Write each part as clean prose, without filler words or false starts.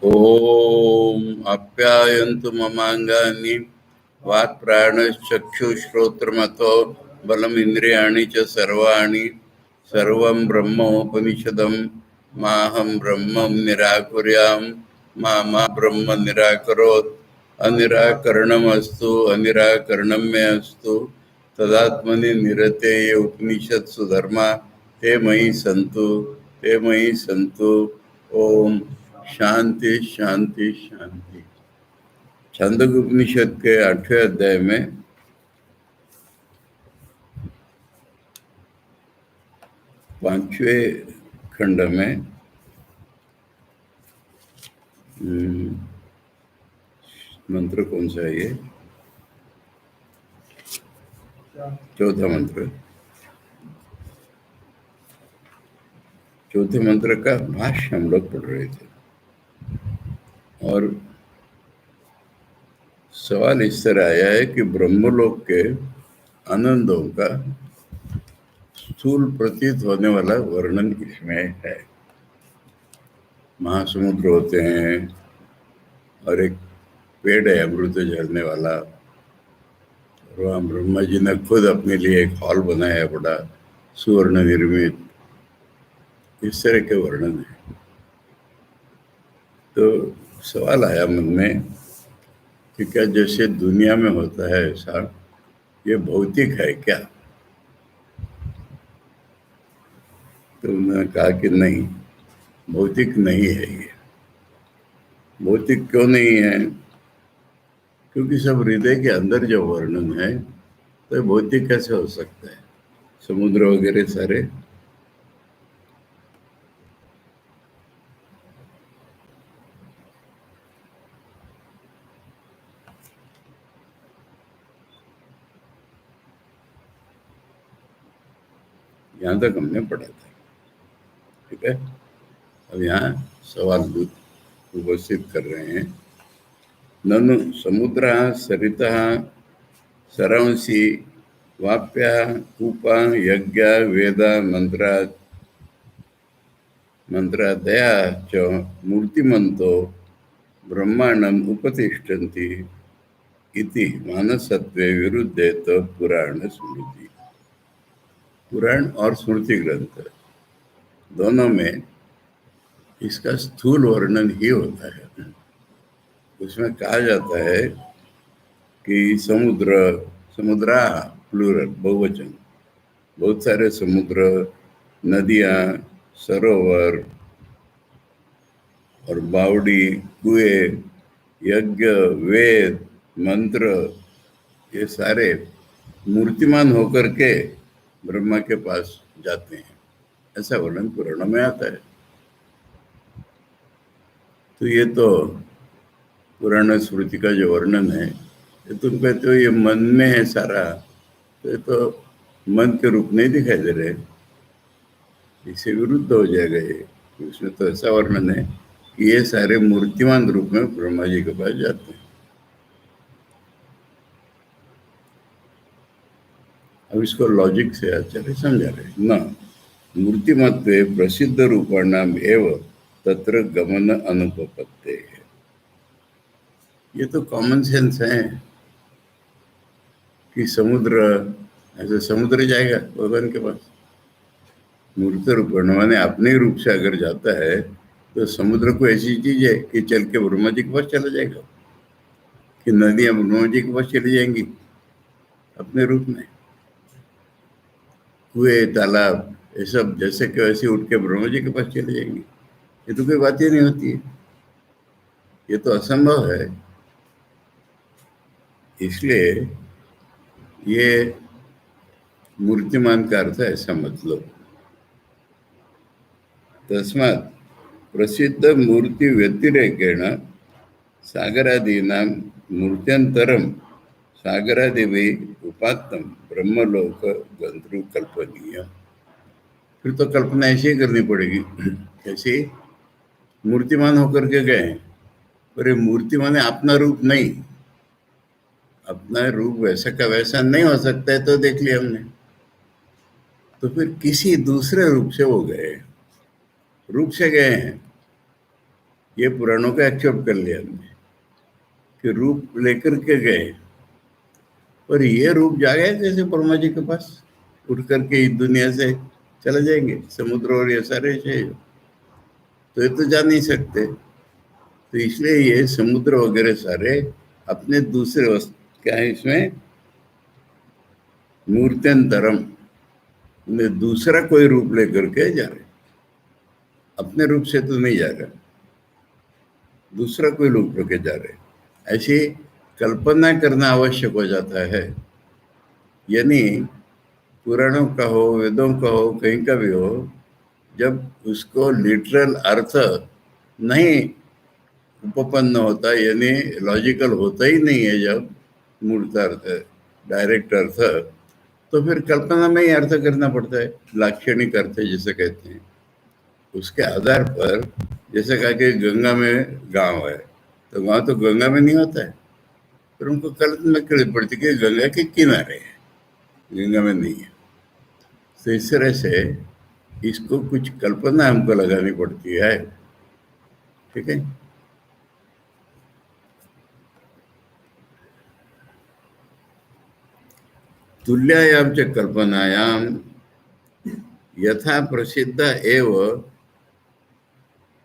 ओम आप्यायन्तु ममांगानि वाक्प्राणश्चक्षुश्रोत्रमतो बलमिन्द्रियाणि च सर्वाणि सर्वं ब्रह्मोपनिषदं माहं ब्रह्मं निराकुर्यां मा ब्रह्म निराकरोत् अनिराकरणमस्तु अनिराकरणं मे अस्तु तदात्मनि निरतेय उपनिषत्सु धर्मा ते मयि सन्तु ओम शांति शांति शांति। छांदोग्य उपनिषद के 8वें अध्याय में 5वें खंड में मंत्र कौन सा है ये? चौथा मंत्र। चौथे मंत्र का भाष्य हम लोग पढ़ रहे थे और सवाल इस तरह आया है कि ब्रह्मलोक के आनंदों का स्थूल प्रतीत होने वाला वर्णन इसमें है। महासमुद्र होते हैं और एक पेड़ है अमृत झरने वाला, और वहाँ ब्रह्मा जी ने खुद अपने लिए एक हॉल बनाया बड़ा सुवर्ण निर्मित। इस तरह के वर्णन है। तो सवाल आया मन में कि क्या जैसे दुनिया में होता है ऐसा ये भौतिक है क्या? तो उन्होंने कहा कि नहीं, भौतिक नहीं है ये। भौतिक क्यों नहीं है? क्योंकि सब हृदय के अंदर जो वर्णन है तो भौतिक कैसे हो सकता है? समुद्र वगैरह सारे यहाँ तक हमने पढ़ा था, ठीक है। अब यहाँ सवाल उपस्थित कर रहे हैं। ननु समुद्र सरिता सरंसी वाप्या कूपा यज्ञ वेद मंत्रादया च मूर्तिमंतो ब्रह्मांडम उपतिष्ठन्ति इति मानसत्वे विरुद्धे तो पुराण स्मृति। पुराण और स्मृति ग्रंथ दोनों में इसका स्थूल वर्णन ही होता है। उसमें कहा जाता है कि समुद्रा प्लूरल बहुवचन, बहुत सारे समुद्र, नदियाँ, सरोवर और बावड़ी, कुएं, यज्ञ, वेद, मंत्र, ये सारे मूर्तिमान होकर के ब्रह्मा के पास जाते हैं, ऐसा वर्णन पुराणों में आता है। तो ये तो पुराण स्मृति का जो वर्णन है, ये तुम कहते हो ये मन में है सारा, तो ये तो मन के रूप नहीं दिखाई दे रहे, इससे विरुद्ध हो जाएगा ये। इसमें तो ऐसा वर्णन है कि ये सारे मूर्तिमान रूप में ब्रह्मा जी के पास जाते हैं। अब इसको लॉजिक से आचार्य समझा रहे। न मूर्तिमत्वे प्रसिद्ध रूपाणाम एव तत्र गमन अनुपपत्ते है। ये तो कॉमन सेंस है कि समुद्र, ऐसे समुद्र जाएगा भगवान के पास? मूर्त रूप माने अपने रूप से अगर जाता है तो समुद्र को ऐसी चीज है कि चल के ब्रह्मा जी के पास चला जाएगा, कि नदियां ब्रह्मा जी के पास चली जाएंगी अपने रूप में। कुएं, तालाब, ये सब जैसे कि वैसे उठ के ब्रह्मा जी के पास चले जाएंगे। ये तो कोई बात ही नहीं होती है, ये तो असंभव है। इसलिए ये मूर्तिमान का अर्थ ऐसा मतलब। तस्मात् प्रसिद्ध मूर्ति व्यतिरेकेण सागरादीनां मूर्त्यंतरम सागरादिवि उपात्तम ब्रह्मलोक गंतु कल्पनीय। फिर तो कल्पना ऐसी ही करनी पड़ेगी। कैसी? मूर्तिमान होकर के गए, पर ये मूर्तिमान अपना रूप नहीं, अपना रूप वैसा का वैसा नहीं हो सकता है, तो देख लिया हमने। तो फिर किसी दूसरे रूप से वो गए, रूप से गए हैं। ये पुराणों का एक्सेप्ट कर लिया हमने कि रूप लेकर के गए, और ये रूप जा गए जैसे ब्रह्मा जी के पास, उठ करके इस दुनिया से चले जाएंगे, समुद्र और ये सारे है, तो ये तो जा नहीं सकते। तो इसलिए ये समुद्र वगैरह सारे अपने दूसरे वस्तु क्या है इसमें, मूर्त्यंतरम, उन्हें दूसरा कोई रूप लेकर के जा रहे, अपने रूप से तो नहीं जा रहे, दूसरा कोई रूप लेके जा रहे। ऐसी कल्पना करना आवश्यक हो जाता है। यानी पुराणों का हो, वेदों का हो, कहीं का भी हो, जब उसको लिटरल अर्थ नहीं उपपन्न होता, यानी लॉजिकल होता ही नहीं है, जब मूर्त अर्थ, डायरेक्ट अर्थ, तो फिर कल्पना में ही अर्थ करना पड़ता है, लाक्षणिक अर्थ जिसे कहते हैं। उसके आधार पर, जैसे कहा कि गंगा में गांव है, तो गांव तो गंगा में नहीं होता है, फिर उनको कल्पना करनी पड़ती है कि गंगा के किनारे है, गंगा में नहीं है। तो इस तरह से इसको कुछ कल्पना हमको लगानी पड़ती है, ठीक है। तुल्यायां च कल्पनायां यथा प्रसिद्ध एव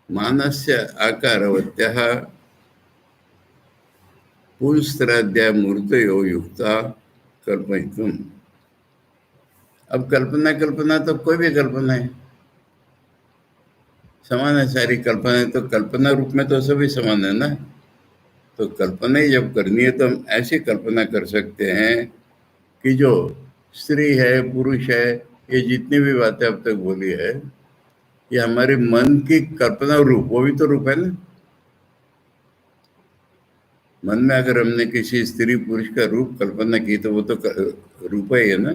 मानस्य आकारवत्याः पुंस्त्राद्या मूर्तयो युक्ता कल्पयितुम्। अब कल्पना कल्पना तो कोई भी कल्पना है, समान है सारी कल्पना, तो कल्पना रूप में तो सभी समान है ना। तो कल्पना ही जब करनी है तो हम ऐसी कल्पना कर सकते हैं कि जो स्त्री है, पुरुष है, ये जितनी भी बातें अब तक बोली है, ये हमारे मन की कल्पना रूप, वो भी तो रूप है ना। मन में अगर हमने किसी स्त्री पुरुष का रूप कल्पना की तो वो तो रूप है ना।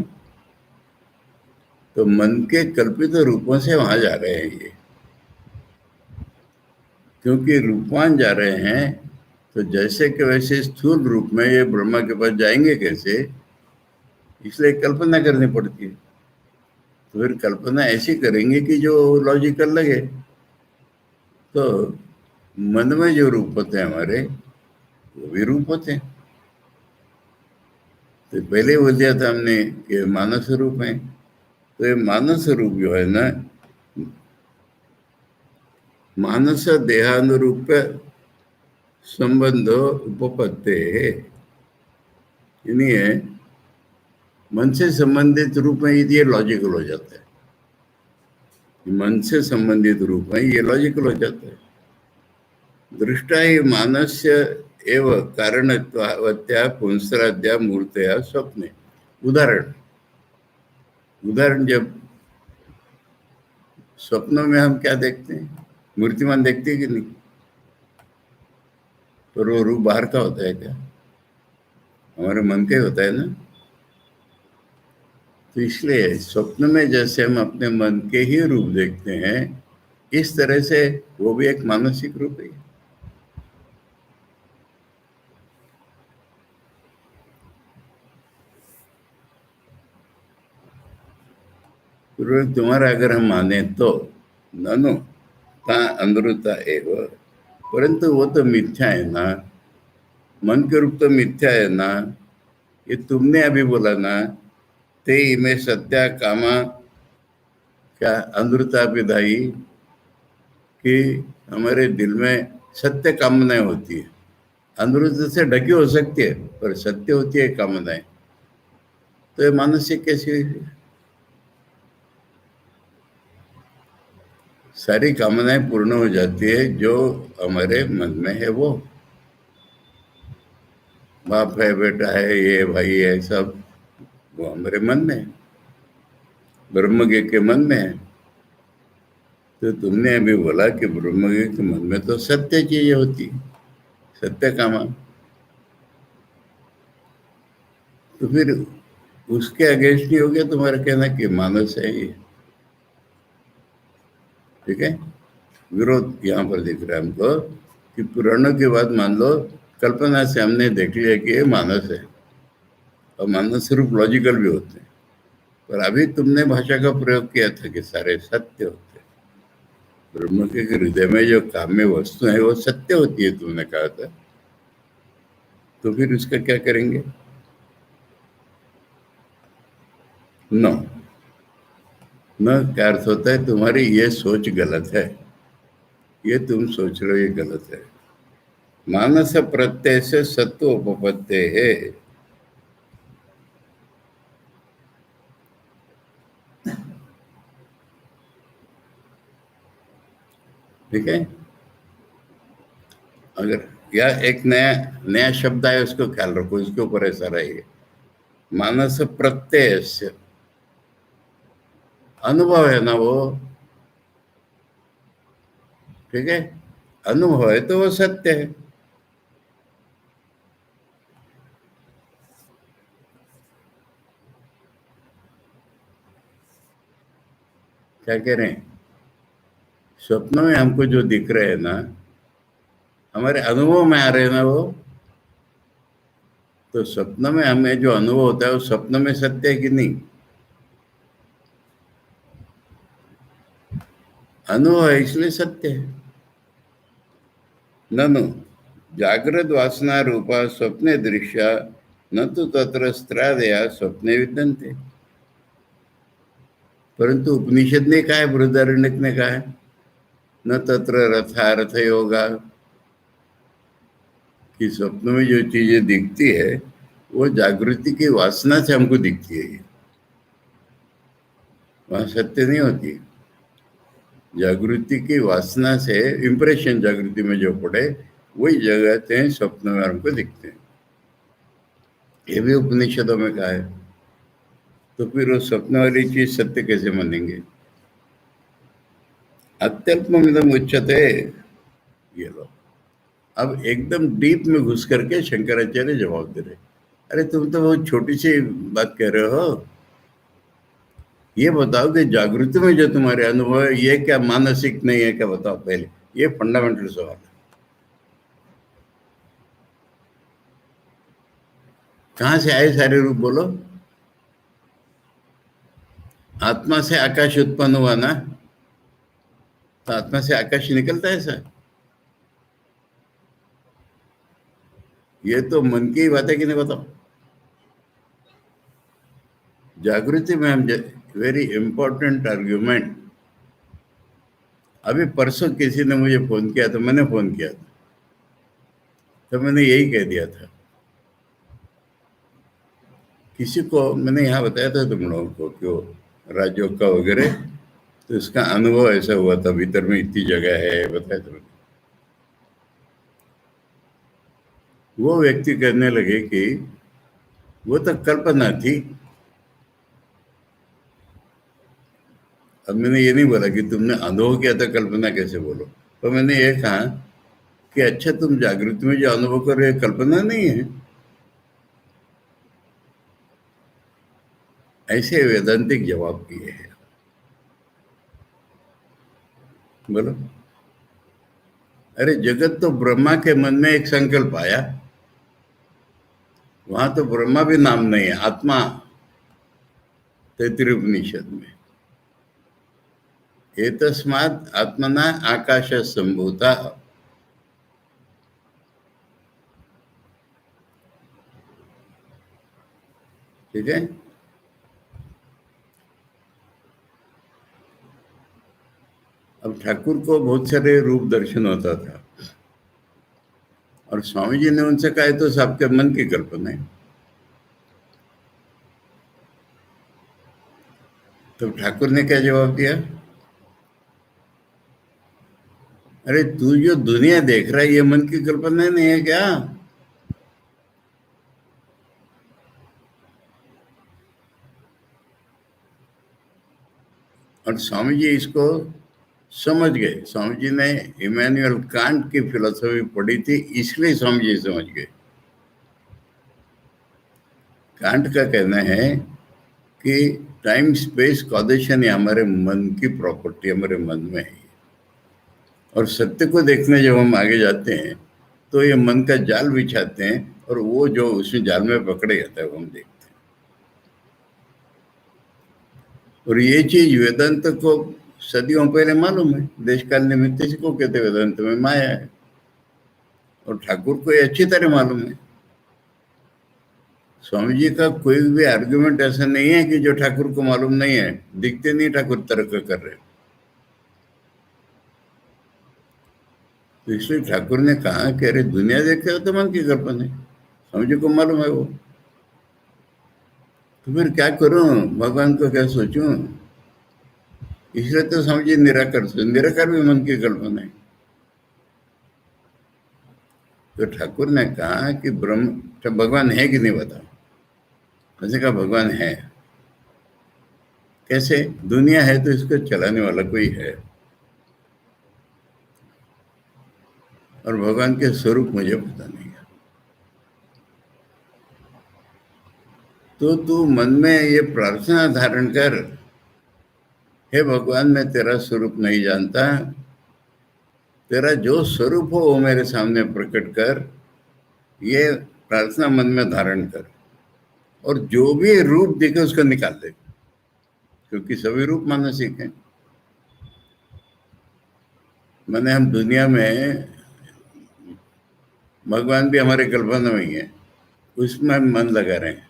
तो मन के कल्पित रूपों से वहां जा रहे हैं ये, क्योंकि रूपवान जा रहे हैं, तो जैसे कि वैसे स्थूल रूप में ये ब्रह्मा के पास जाएंगे कैसे, इसलिए कल्पना करनी पड़ती है। तो फिर कल्पना ऐसी करेंगे कि जो लॉजिकल लगे। तो मन में जो रूप होते हैं हमारे, वो भी रूप होते हैं। तो पहले बोल दिया था हमने कि मानस रूप है, तो ये मानस रूप जो है ना, मानस देहानुरूप संबंध उपपत्ति है, यानी है मन से संबंधित रूप में ये लॉजिकल हो जाता है। मन से संबंधित रूप में ये लॉजिकल हो जाता है। दृष्टा ही मानस्य एव कारणत्वावत्या पुंसराद्या मूर्तया स्वप्ने। उदाहरण, जब स्वप्नों में हम क्या देखते हैं, मूर्तिमान देखते हैं कि नहीं, पर वो रूप बाहर का होता है क्या, हमारे मन का ही होता है ना। तो इसलिए स्वप्न में जैसे हम अपने मन के ही रूप देखते हैं, इस तरह से वो भी एक मानसिक रूप है। तुम्हारा अगर हम माने तो ननु ता अनृता एव, परंतु वो तो मिथ्या है ना, मन के रूप तो मिथ्या है ना। ये तुमने अभी बोला ना, ते इमे सत्या कामा, क्या अनृता विधाई, कि हमारे दिल में सत्य कामनाएं होती है, अनृत से ढकी हो सकती है पर सत्य होती है कामनाएं। तो ये मानसिक कैसी हुई, सारी कामनाएं पूर्ण हो जाती है जो हमारे मन में है, वो बाप है, बेटा है, ये भाई है, सब वो हमारे मन में है, ब्रह्मज्ञ के मन में है। तो तुमने अभी बोला कि ब्रह्मज्ञ के मन में तो सत्य चीजें होती, सत्य कामा, तो फिर उसके अगेंस्ट नहीं हो गया तुम्हारा कहना कि मानस है ये, ठीक है। विरोध यहाँ पर दिख रहा है हमको कि पुराणों की बात मान लो, कल्पना से हमने देख लिया कि ये मानस है, और मानस रूप लॉजिकल भी होते हैं, पर अभी तुमने भाषा का प्रयोग किया था कि सारे सत्य होते हैं। ब्रह्म के हृदय में जो काम्य वस्तु है वो सत्य होती है, तुमने कहा था, तो फिर उसका क्या करेंगे? नो, न का अर्थ होता है तुम्हारी ये सोच गलत है, ये तुम सोच रहे हो ये गलत है। मानस प्रत्यय से सत्व उपपत्ति है। ठीक है, अगर या एक नया नया शब्द आए उसको ख्याल रखो, इसके ऊपर ऐसा रहिए। मानस प्रत्यय से अनुभव है ना वो, ठीक है, अनुभव है तो वो सत्य है। क्या कह रहे हैं? स्वप्न में हमको जो दिख रहे हैं ना, हमारे अनुभव में आ रहे हैं ना वो, तो स्वप्न में हमें जो अनुभव होता है वो स्वप्न में सत्य है कि नहीं? अनुभव है इसलिए सत्य है। ननु जागृत वासना रूपा स्वप्ने दृश्या न तो तत्र स्त्रादया स्वप्ने विद्यन्ते। परंतु उपनिषद ने कहा है, बृहदारण्यक ने कहा है, न तत्र रथारथ योगा, कि स्वप्न में जो चीजें दिखती है वो जागृति की वासना से हमको दिखती है, वहां सत्य नहीं होती। जागृति की वासना से इंप्रेशन जागृति में जो पड़े वही जगह हैं स्वप्न में हमको दिखते हैं, ये भी उपनिषदों में कहा है। तो फिर वो स्वप्न वाली चीज सत्य कैसे मानेंगे? अत्यल्पमिदम उच्यते, ये लो। अब एकदम डीप में घुस करके शंकराचार्य जवाब दे रहे, अरे तुम तो बहुत छोटी सी बात कह रहे हो, ये बताओ कि जागृति में जो तुम्हारे अनुभव है ये क्या मानसिक नहीं है क्या, बताओ पहले, ये फंडामेंटल सवाल है। कहाँ से आए सारे रूप बोलो? आत्मा से आकाश उत्पन्न हुआ ना, तो आत्मा से आकाश निकलता है सर? ये तो मन की ही बात है कि नहीं, बताओ। जागृति में हम, वेरी इंपॉर्टेंट आर्ग्यूमेंट, अभी परसों किसी ने मुझे फोन किया था, मैंने फोन किया था, तो मैंने यही कह दिया था, किसी को मैंने यहाँ बताया था तुम लोगों को कि वो राजयोग का वगैरह, तो इसका अनुभव ऐसा हुआ था, भीतर में इतनी जगह है, बताया था। वो व्यक्ति कहने लगे कि वो तो कल्पना थी। अब मैंने ये नहीं बोला कि तुमने अनुभव किया था, कल्पना कैसे बोलो, तो मैंने ये कहा कि अच्छा तुम जागृति में जो अनुभव कर रहे हो कल्पना नहीं है, ऐसे वेदांतिक जवाब दिए हैं। बोलो, अरे जगत तो ब्रह्मा के मन में एक संकल्प आया, वहां तो ब्रह्मा भी नाम नहीं है, आत्मा, तैत्तिरीय उपनिषद में, एतस्मात् आत्मना आकाश संभूता। ठीक है, अब ठाकुर को बहुत सारे रूप दर्शन होता था, और स्वामी जी ने उनसे कहा तो सबके मन की कल्पना है। तो ठाकुर ने क्या जवाब दिया? अरे तू जो दुनिया देख रहा है ये मन की कल्पना नहीं है क्या? और स्वामी जी इसको समझ गए। स्वामी जी ने इमैनुअल कांट की फिलोसफी पढ़ी थी, इसलिए स्वामी जी समझ गए। कांट का कहना है कि टाइम स्पेस कॉजेशन ये हमारे मन की प्रॉपर्टी, हमारे मन में है, और सत्य को देखने जब हम आगे जाते हैं तो ये मन का जाल बिछाते हैं, और वो जो उसमें जाल में पकड़े जाता है वो हम देखते हैं। और ये चीज वेदांत को सदियों पहले मालूम है, देश काल निमित्त को कहते वेदांत में माया है, और ठाकुर को ये अच्छी तरह मालूम है। स्वामी जी का कोई भी आर्गुमेंट ऐसा नहीं है कि जो ठाकुर को मालूम नहीं है। दिखते नहीं ठाकुर तर्क कर रहे। तो इसलिए ठाकुर ने कहा कि अरे दुनिया देखे हो तो मन की कल्पना है, स्वामी जी को मालूम है वो, तो फिर क्या करूं, भगवान को क्या सोचूं। इसलिए तो स्वामी जी निराकार भी मन की कल्पना है। तो ठाकुर ने कहा कि ब्रह्म, तो भगवान है कि नहीं बताओ। मैंने कहा भगवान है। कैसे? दुनिया है तो इसको चलाने वाला कोई है, और भगवान के स्वरूप मुझे पता नहीं है। तो तू मन में ये प्रार्थना धारण कर, हे भगवान मैं तेरा स्वरूप नहीं जानता, तेरा जो स्वरूप हो वो मेरे सामने प्रकट कर। ये प्रार्थना मन में धारण कर, और जो भी रूप दिखे उसको निकाल दे, क्योंकि सभी रूप मानसिक हैं। मैंने हम दुनिया में, भगवान भी हमारे कल्पना में ही है, उसमें हम मन लगा रहे हैं,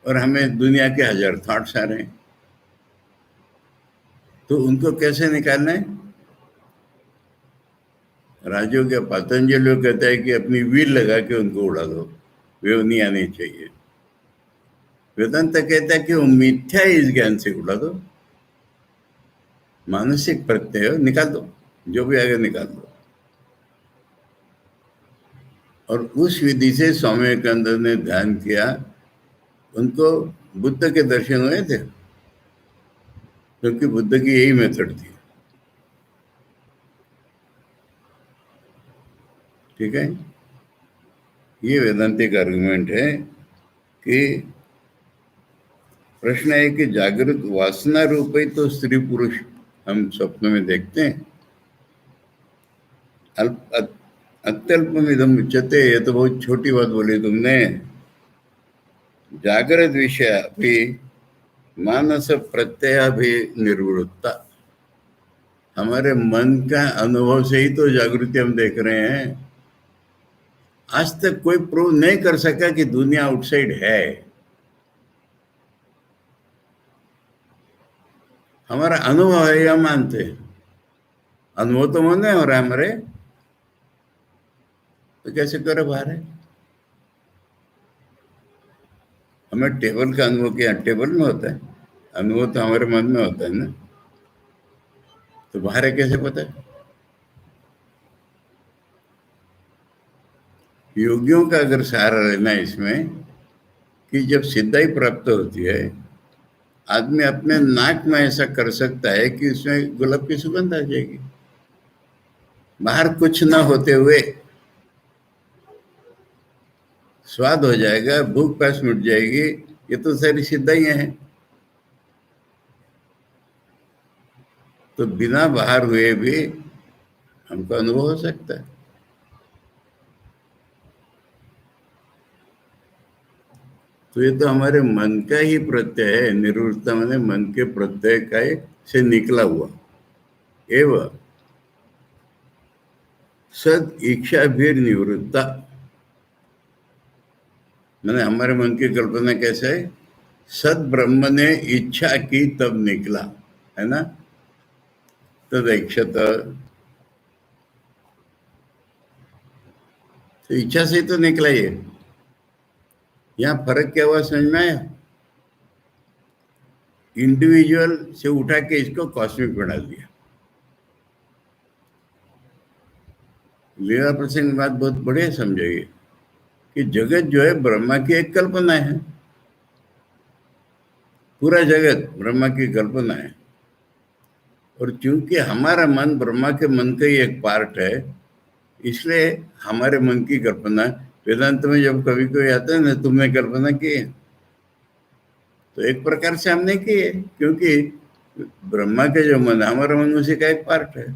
और हमें दुनिया के 1000 थॉट्स आ रहे हैं। तो उनको कैसे निकालना है? राजयोग या पतंजलि कहता है कि अपनी व्हील लगा के उनको उड़ा दो, वे नहीं आनी चाहिए। वेदांत कहता है कि वो मिथ्या इस ज्ञान से उड़ा दो, मानसिक प्रत्यय निकाल दो, जो भी आगे निकाल दो। और उस विधि से स्वामी विवेकानंद ने ध्यान किया, उनको बुद्ध के दर्शन हुए थे, क्योंकि बुद्ध की यही मेथड थी। ठीक है, ये वेदांतिक आर्गुमेंट है कि प्रश्न है कि जागृत वासना रूप ही तो स्त्री पुरुष हम स्वप्न में देखते हैं। अत्यल्पमिदम उच्यते, ये तो बहुत छोटी बात बोली तुमने। जागृत विषय भी मानस प्रत्यय भी निर्वृत्ता, हमारे मन का अनुभव से ही तो जागृति हम देख रहे हैं। आज तक कोई प्रूव नहीं कर सका कि दुनिया आउटसाइड है। हमारा अनुभव है, या मानते हैं। अनुभव तो मन में हो रहा है हमारे, तो कैसे करे बाहर है? हमें टेबल का अनुभव किया, टेबल में होता है अनुभव, तो हमारे मन में होता है ना, तो बाहर है कैसे पता है? योगियों का अगर सहारा लेना इसमें, कि जब सिद्धाई प्राप्त होती है, आदमी अपने नाक में ऐसा कर सकता है कि उसमें गुलाब की सुगंध आ जाएगी, बाहर कुछ ना होते हुए स्वाद हो जाएगा, भूख प्यास मिट जाएगी। ये तो सारी सिद्धाइयां हैं। तो बिना बाहर हुए भी हमको अनुभव हो सकता है। तो ये तो हमारे मन का ही प्रत्यय है। निर्वृत्ता मैंने मन के प्रत्यय का से निकला हुआ। एवं सद इच्छा भी निवृत्ता, मैंने हमारे मन की कल्पना कैसे है? सद ब्रह्म ने इच्छा की तब निकला, है ना, तद इच्छत। तो इच्छा से तो निकला ये। यहाँ फर्क क्या हुआ समझ में आया? इंडिविजुअल से उठा के इसको कॉस्मिक बना दिया। लीला प्रसंग बात बहुत बढ़िया समझाइए कि जगत जो है ब्रह्मा की एक कल्पना है, पूरा जगत ब्रह्मा की कल्पना है। और क्योंकि हमारा मन ब्रह्मा के मन का ही एक पार्ट है, इसलिए हमारे मन की कल्पना, वेदांत में जब कभी कोई आता है ना, तुमने कल्पना की है, तो एक प्रकार से हमने की है, क्योंकि ब्रह्मा के जो मन, हमारा मन उसी का एक पार्ट है।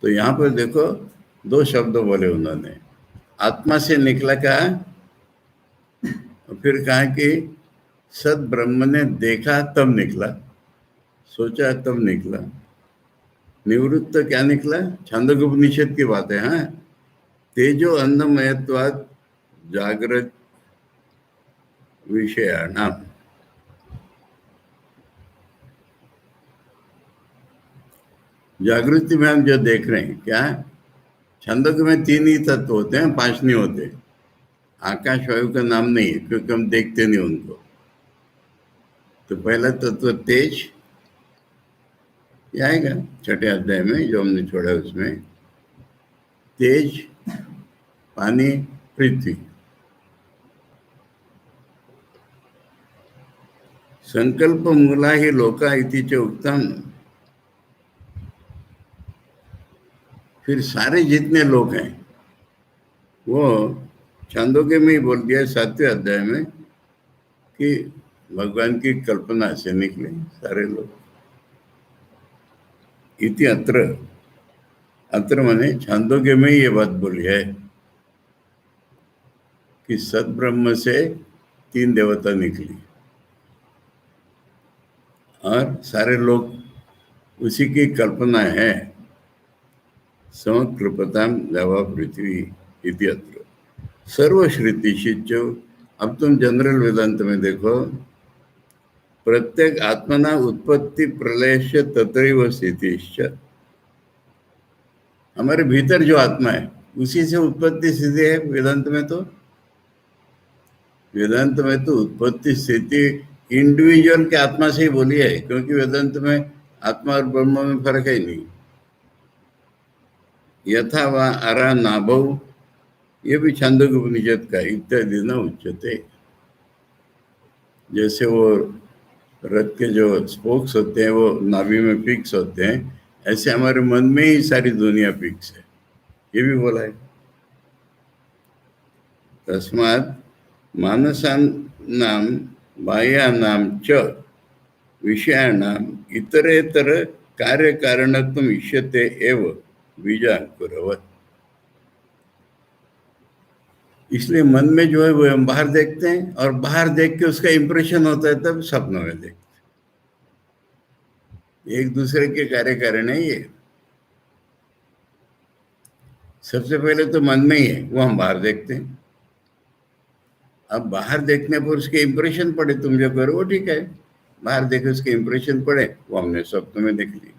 तो यहाँ पर देखो, दो शब्द बोले उन्होंने, आत्मा से निकला कहा, और फिर कहा कि सद ब्रह्म ने देखा तब निकला, सोचा तब निकला। निवृत्त क्या निकला? छांदोग्योपनिषद की बात है। हाँ, तेजो अन्नमयत्वात् जागृत विषयाणाम। जागृति में हम जो देख रहे हैं क्या, छंदोग्य में 3 ही तत्व होते हैं, 5 नहीं होते। आकाश वायु का नाम नहीं है क्योंकि हम देखते नहीं उनको। तो पहला तत्व तेज, ये आएगा छठे अध्याय में जो हमने छोड़ा उसमें। तेज, पानी, पृथ्वी। संकल्प मूला ही लोका इति च उक्तम। फिर सारे जितने लोग हैं वो छांदोग्य में ही बोल दिया 7वें अध्याय में कि भगवान की कल्पना से निकले सारे लोग। इति अत्र, अत्र माने छांदोग्य में ये बात बोली है कि सद्ब्रह्म से 3 देवता निकली और सारे लोग उसी की कल्पना है। समकृपताम देवा पृथ्वी इति अत्र सर्वश्रुतिशिच। अब तुम जनरल वेदांत में देखो, प्रत्येक आत्मना उत्पत्ति प्रलयश्च तत्रैव स्थितिश्च। हमारे भीतर जो आत्मा है उसी से उत्पत्ति स्थिति है। वेदांत में तो उत्पत्ति स्थिति इंडिविजुअल के आत्मा से ही बोली है, क्योंकि वेदांत में आत्मा और ब्रह्म में फर्क है नहीं। यथा वा अरा नाभौ, ये भी छांदोग्य उपनिषद का इत्यादि न उच्यते। जैसे वो रथ के जो स्पोक्स होते हैं वो नाभि में फिक्स होते हैं, ऐसे हमारे मन में ही सारी दुनिया फिक्स है, ये भी बोला है। तस्मात् मानसानां बाह्यानां च विषयाणां इतरेतर कार्यकारणत्वम् इष्यते एव बीजांकुरवत्। इसलिए मन में जो है वो हम बाहर देखते हैं और बाहर देख के उसका इंप्रेशन होता है, तब सपनों में देखते हैं। एक दूसरे के कार्य कारण है ये। सबसे पहले तो मन में ही है, वो हम बाहर देखते हैं। अब बाहर देखने पर उसके इंप्रेशन पड़े, तुम जो करो वो ठीक है, बाहर देखे उसके इंप्रेशन पड़े, वो हमने स्वप्न में देख ली।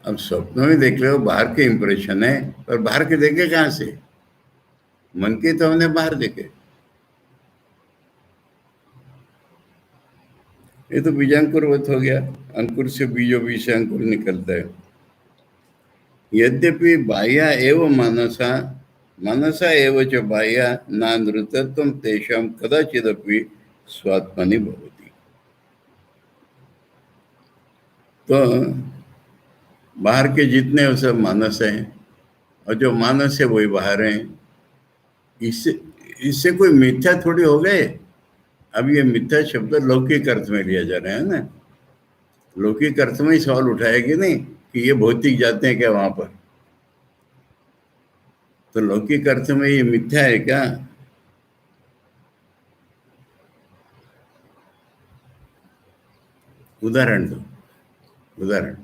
अब स्वप्नों में देख रहे हो, बाहर के इंप्रेशन है, और बाहर के देखे कहाँ से? मन के तो हमने बाहर देखे। ये तो बीजांकुरवत हो गया, अंकुर से बीजों बीज से अंकुर निकलता है। यद्यपि बाह्या एव मानसा, मनसा एव च बाह्या नानृतत्वं तेषां कदाचिदपि स्वात्मनि भवति। तो बाहर के जितने वो सब मानस हैं, और जो मानस है वही बाहर हैं। इससे कोई मिथ्या थोड़ी हो गए। अब ये मिथ्या शब्द लौकिक अर्थ में लिया जा रहा है ना, लौकिक अर्थ में ही सवाल उठाएगी नहीं कि ये भौतिक जाते हैं क्या वहां पर। तो लौकिक अर्थ में ये मिथ्या है क्या? उदाहरण दो, उदाहरण।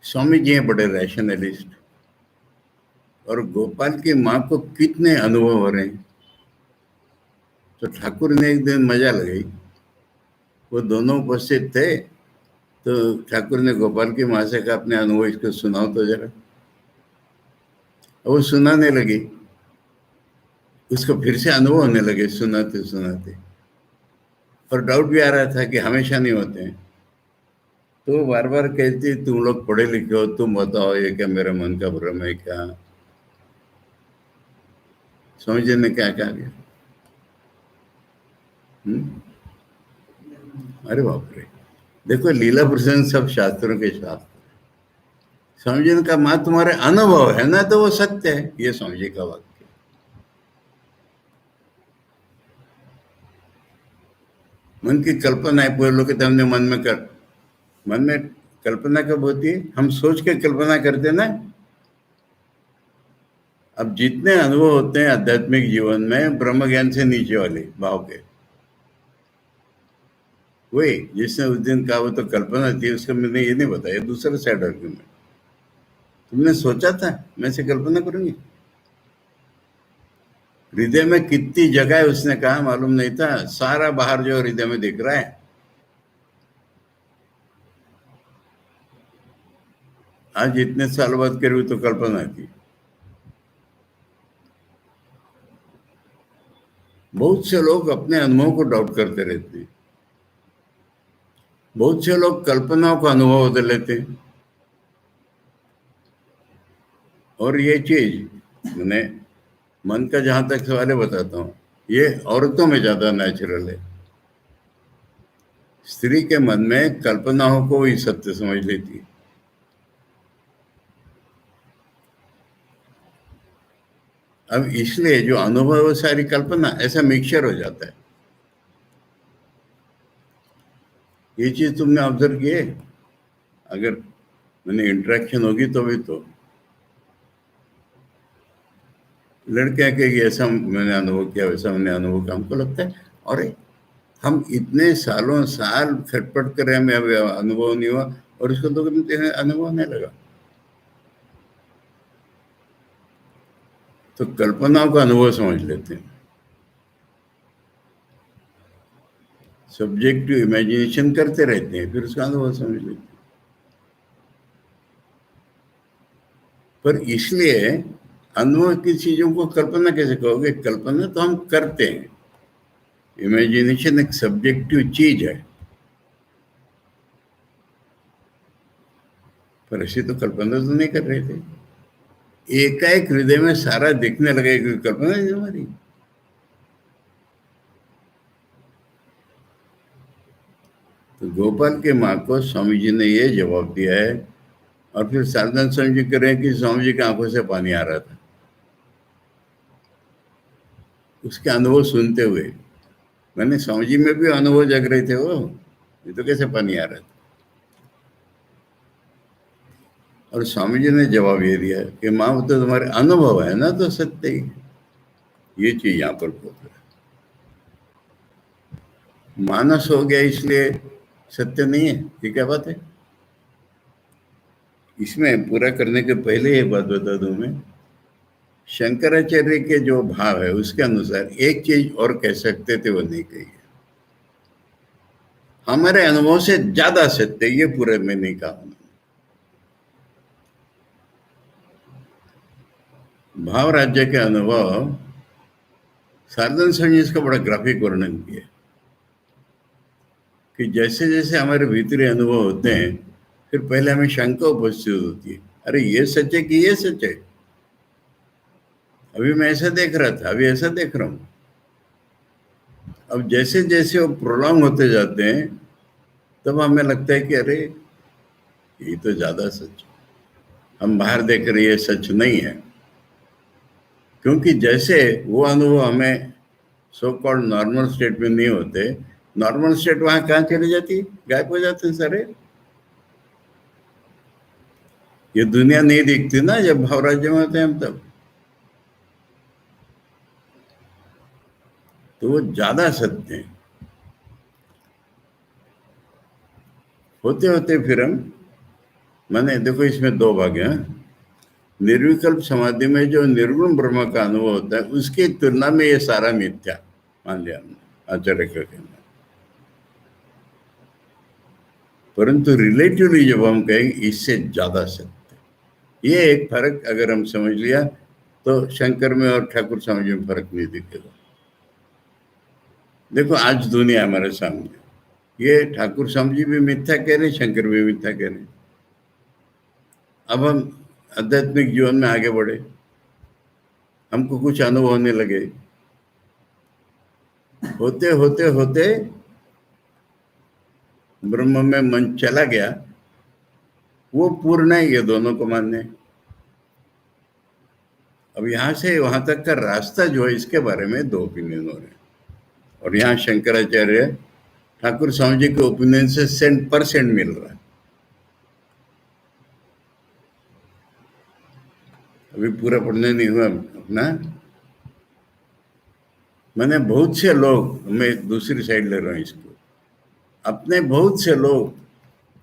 स्वामी जी हैं बड़े रैशनलिस्ट, और गोपाल की माँ को कितने अनुभव हो रहे हैं। तो ठाकुर ने एक दिन मजा लगाई, वो दोनों उपस्थित थे, तो ठाकुर ने गोपाल की माँ से कहा अपने अनुभव इसको सुनाओ तो जरा। वो सुनाने लगी, उसको फिर से अनुभव होने लगे सुनाते सुनाते, और डाउट भी आ रहा था कि हमेशा नहीं होते हैं। तो बार बार कहती तुम लोग पढ़े लिखे हो, तुम बताओ ये क्या मेरा मन का भ्रम है क्या? समझे ने क्या कहा गया? अरे बाप रे, देखो लीला प्रसंग सब शास्त्रों के शास्त्र। समझने का माँ तुम्हारे अनुभव है ना, तो वो सत्य है, ये समझे का वाक्य। मन की कल्पना है, पूरे लोग हमने मन में कर, मन में कल्पना कब होती है? हम सोच के कल्पना करते ना, अब जितने अनुभव होते हैं आध्यात्मिक जीवन में ब्रह्म ज्ञान से नीचे वाले भाव के, वही जिसने उस दिन कहा वो तो कल्पना थी, उसका मैंने ये नहीं बताया, दूसरा साइड आर्ग्यूमेंट। तुमने सोचा था मैं से कल्पना करूंगी? हृदय में कितनी जगह है उसने कहा मालूम नहीं था, सारा बाहर जो हृदय में दिख रहा है। आज इतने साल बाद करी तो कल्पना थी। बहुत से लोग अपने अनुभव को डाउट करते रहते हैं, बहुत से लोग कल्पनाओं का अनुभव बदल लेते हैं। और ये चीज मैंने मन का जहां तक सवाल है बताता हूँ, ये औरतों में ज्यादा नेचुरल है। स्त्री के मन में कल्पनाओं को ही सत्य समझ लेती है। अब इसलिए जो अनुभव है वो सारी कल्पना, ऐसा मिक्सचर हो जाता है। ये चीज तुमने ऑब्जर्व किए? अगर मैंने इंटरेक्शन होगी तो भी तो लड़कियां कहेगी ऐसा मैंने अनुभव किया, वैसा मैंने अनुभव किया। हमको लगता है अरे हम इतने सालों साल खटपट कर रहे हैं, हमें अभी अनुभव नहीं हुआ, और उसको तो अनुभव नहीं लगा। तो कल्पनाओं का अनुभव समझ लेते हैं, सब्जेक्टिव इमेजिनेशन करते रहते हैं, फिर उसका अनुभव समझ लेते हैं। पर इसलिए अनुभव की चीजों को कल्पना कैसे कहोगे? कल्पना तो हम करते हैं, इमेजिनेशन एक सब्जेक्टिव चीज है। पर ऐसी तो कल्पना तो नहीं कर रहे थे। एकाएक हृदय में सारा दिखने लगे, कल्पना है हमारी। तो गोपाल के माँ को स्वामी जी ने ये जवाब दिया है, और फिर साधन स्वामी जी कह रहे हैं कि स्वामी जी की आंखों से पानी आ रहा था उसके अनुभव सुनते हुए। मैंने स्वामी जी में भी अनुभव जग रहे थे, वो ये तो कैसे पानी आ रहा था। और स्वामी जी ने जवाब ये दिया कि माँ वो तो तुम्हारे अनुभव है ना, तो सत्य ही है। ये चीज यहाँ पर बोल रहा है। मानस हो गया इसलिए सत्य नहीं है, ये क्या बात है? इसमें पूरा करने के पहले ये बात बता दूं मैं, शंकराचार्य के जो भाव है उसके अनुसार एक चीज और कह सकते थे, वो नहीं कही है। हमारे अनुभव से ज्यादा सत्य ये पूरे में नहीं कहा। भाव राज्य के अनुभव साधन स्वामी इसका बड़ा ग्राफिक वर्णन किया कि जैसे जैसे हमारे भीतरी अनुभव होते हैं, फिर पहले हमें शंका उपस्थित होती है, अरे ये सच है कि ये सच है? अभी मैं ऐसा देख रहा था, अभी ऐसा देख रहा हूं। अब जैसे जैसे वो प्रोलॉन्ग होते जाते हैं, तब हमें लगता है कि अरे ये तो ज्यादा सच है, हम बाहर देख रहे ये सच नहीं है। क्योंकि जैसे वो अनुभव हमें सो कॉल्ड नॉर्मल स्टेट में नहीं होते, नॉर्मल स्टेट वहां कहाँ चली जाती, गायब हो जाते हैं सारे। ये दुनिया नहीं दिखती ना जब भाव राज्य में होते हैं हम, तब तो वो ज्यादा सत्य है। होते होते फिर हम, मैंने देखो इसमें दो भाग हैं। निर्विकल्प समाधि में जो निर्गुण ब्रह्म का अनुभव होता है, उसकी तुलना में ये सारा मिथ्या मान लिया हमने, आचार्य का कहना। परंतु रिलेटिवली जब हम कहेंगे इससे ज्यादा सत्य, ये एक फर्क अगर हम समझ लिया तो शंकर में और ठाकुर स्वामी जी में फर्क नहीं दिखेगा। देखो आज दुनिया हमारे सामने, ये ठाकुर स्वामी जी भी मिथ्या कह रहे, शंकर भी मिथ्या कह रहे। अब हम आध्यात्मिक जीवन में आगे बढ़े, हमको कुछ अनुभव होने लगे, होते होते होते ब्रह्म में मन चला गया, वो पूर्ण है, ये दोनों को मानने हैं। अब यहां से वहां तक का रास्ता जो है, इसके बारे में दो ओपिनियन हो रहे हैं। और यहाँ शंकराचार्य ठाकुर स्वामी जी के ओपिनियन से 100% मिल रहा है। अभी पूरा पढ़ने नहीं हुआ अपना। मैंने बहुत से लोग, मैं दूसरी साइड ले रहा हूँ इसको, अपने बहुत से लोग,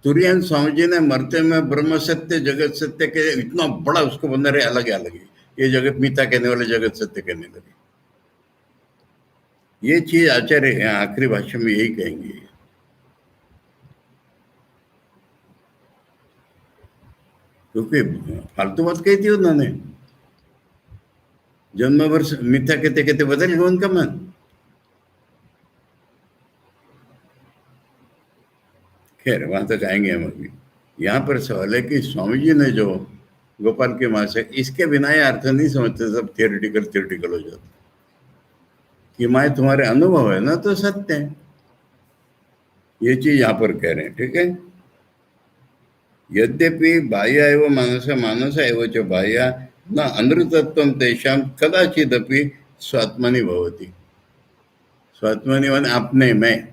तुरियन स्वामी जी ने मरते में ब्रह्म सत्य जगत सत्य के इतना बड़ा उसको बंद रहे, अलग अलग ही ये जगत मिथ्या कहने वाले जगत सत्य कहने लगे। ये चीज आचार्य है आखिरी भाष्य में यही कहेंगे, क्योंकि फालतू बात कही थी उन्होंने। जन्म भर मिथ्या कहते कहते बदल गया उनका मन। खैर वहां तक आएंगे हम अभी। यहाँ पर सवाल है कि स्वामी जी ने जो गोपाल के माँ से, इसके बिना ये अर्थ नहीं समझते, सब थियोरिटिकल थियोरिटिकल हो जाता कि माए तुम्हारे अनुभव है ना तो सत्य है, ये चीज यहाँ पर कह रहे हैं। ठीक है, यद्यपि बाह्य एवं मानस मानस एवं च बाह्य न अनृतत्वं तेषां कदाचिदपि स्वात्मनि भवति। स्वात्मनि माने अपने में,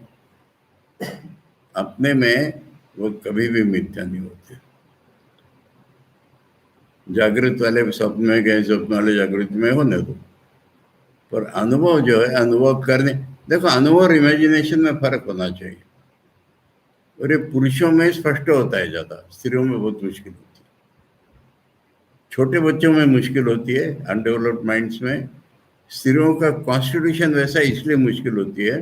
अपने में वो कभी भी मिथ्या नहीं होते। जागृत वाले स्वप्न में गए, स्वप्न वाले जागृत में होने दो, पर अनुभव जो है, अनुभव करने, देखो अनुभव और इमेजिनेशन में फर्क होना चाहिए। और ये पुरुषों में स्पष्ट होता है ज्यादा, स्त्रियों में बहुत मुश्किल होती है। छोटे बच्चों में मुश्किल होती है, अनडेवलप्ड माइंड्स में। स्त्रियों का कॉन्स्टिट्यूशन वैसा इसलिए मुश्किल होती है,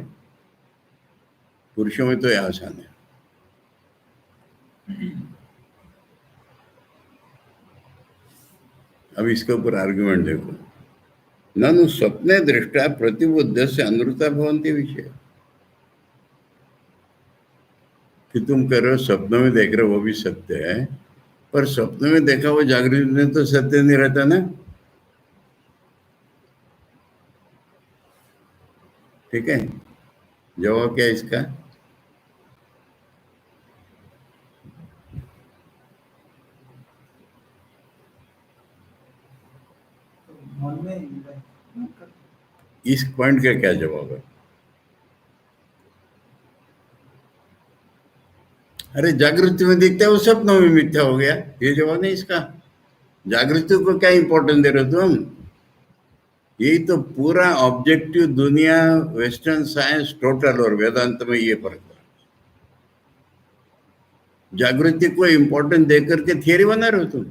पुरुषों में तो ये आसान है। अब इसके ऊपर आर्ग्यूमेंट देखो, ननु स्वप्ने दृष्टा प्रतिबुद्ध से अनुता भवंती विषय, कि तुम कह रहे हो स्वप्न में देख रहे हो वो भी सत्य है, पर स्वप्न में देखा वो जागृत में तो सत्य नहीं रहता ना। ठीक है, जवाब क्या इसका? इस पॉइंट का क्या जवाब है? अरे जागृति में दिखता है वो स्वप्नों में मिथ्या हो गया, ये जवाब नहीं इसका। जागृति को क्या इंपॉर्टेंस दे रहे हो तुम? यही तो पूरा ऑब्जेक्टिव दुनिया, वेस्टर्न साइंस टोटल और वेदांत में ये फर्क है। जागृति को इंपॉर्टेंस देकर के थियरी बना रहे हो तुम।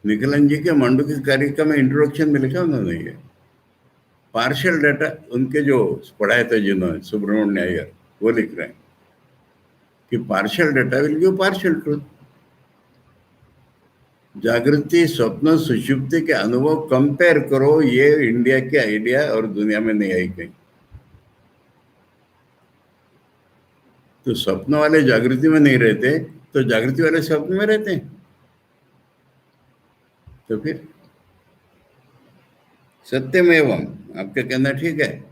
निखिलन जी के मांडुक्य कारिका में इंट्रोडक्शन में लिखा उन्होंने ये पार्शियल डाटा, उनके जो पढ़ाए थे जिन्होंने, सुब्रमण्य अय्यर, वो लिख रहे हैं कि partial data will give partial truth. जागृति, स्वप्न, सुषुप्ति के अनुभव कंपेयर करो, ये इंडिया के आइडिया और दुनिया में नहीं आई कहीं। तो स्वप्न वाले जागृति में नहीं रहते, तो जागृति वाले स्वप्न में रहते हैं। तो फिर सत्यमेवं, आपका कहना ठीक है,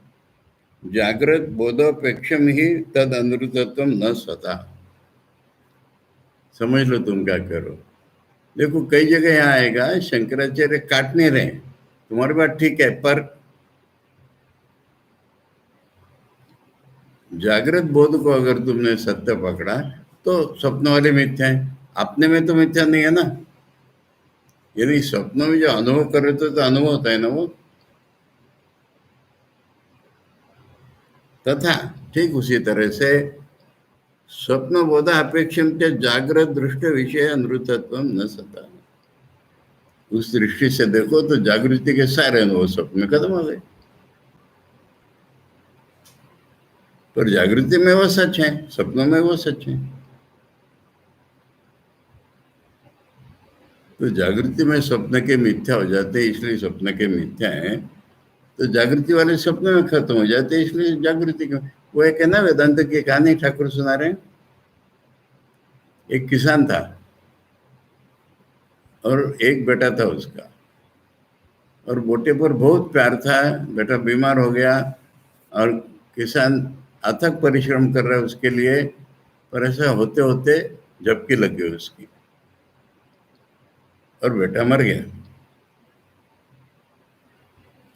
जागृत बोधोपेक्षम ही तद अनुतत्व न सता। समझ लो तुम क्या करो। देखो कई जगह यहाँ आएगा, शंकराचार्य काट नहीं रहे, तुम्हारी बात ठीक है, पर जागृत बोध को अगर तुमने सत्य पकड़ा तो स्वप्न वाले मिथ्या है, अपने में तो मिथ्या नहीं है ना। यानी स्वप्नों में जो अनुभव कर रहे थे तो अनुभव होता है ना वो। तथा ठीक उसी तरह से स्वप्न बोध अपेक्षम के जागृत दृष्टि विषय अनृतत्व न सता। उस दृष्टि से देखो तो जागृति के सारे अनुभव स्वप्न में खत्म हो गए, पर जागृति में वो सच है, स्वप्नों में वो सच है। तो जागृति में स्वप्न के मिथ्या हो जाते हैं, इसलिए स्वप्न के मिथ्या हैं। तो जागृति वाले स्वप्न में खत्म हो जाते हैं, इसलिए जागृति के। वो एक है ना वेदांत की कहानी ठाकुर सुना रहे हैं। एक किसान था और एक बेटा था उसका, और बेटे पर बहुत प्यार था। बेटा बीमार हो गया और किसान अथक परिश्रम कर रहा है उसके लिए, पर ऐसा होते होते झपकी लग गई उसकी और बेटा मर गया।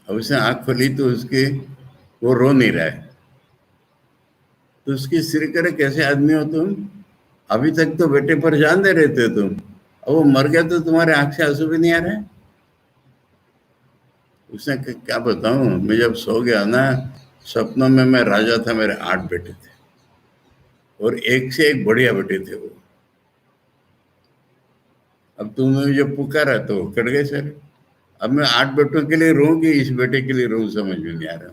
अब उसने आँख खोली तो उसकी, वो रो नहीं रहा है। तो उसकी स्त्री करे, कैसे आदमी हो तुम, अभी तक तो बेटे पर जान दे रहे थे तुम, और वो मर गया तो तुम्हारे आंख से आंसू भी नहीं आ रहे हैं? उसने क्या बताऊं, मैं जब सो गया ना, सपनों में मैं राजा था, मेरे 8 बेटे थे और एक से एक बढ़िया बेटे थे वो। अब तुमने मुझे पुकारा तो कट गए सर। अब मैं 8 बेटों के लिए रो कि इस बेटे के लिए रो, समझ में नहीं आ रहा।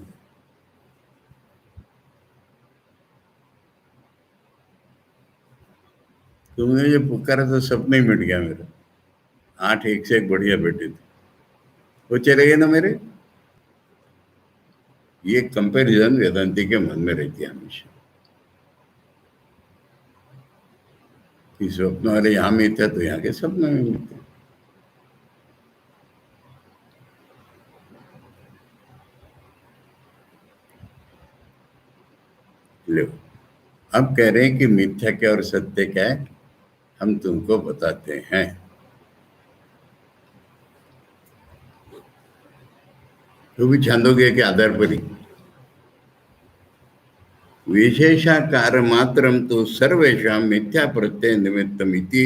तुमने मुझे पुकारा तो सपना ही मिट गया मेरा। 8 एक से एक बढ़िया बेटे थे, वो चले गए ना मेरे। ये कंपैरिजन वेदांति के मन में रहती है हमेशा कि स्वप्न वाले यहाँ मिथ्या तो यहाँ के सपने में मिथ्या। लो, अब कह रहे हैं कि मिथ्या क्या और सत्य क्या है, हम तुमको बताते हैं। तो भी छांदोग्य के आधार पर ही विशेषाकार मात्रम तो सर्वेशा मिथ्या प्रत्यय निमित्तमिति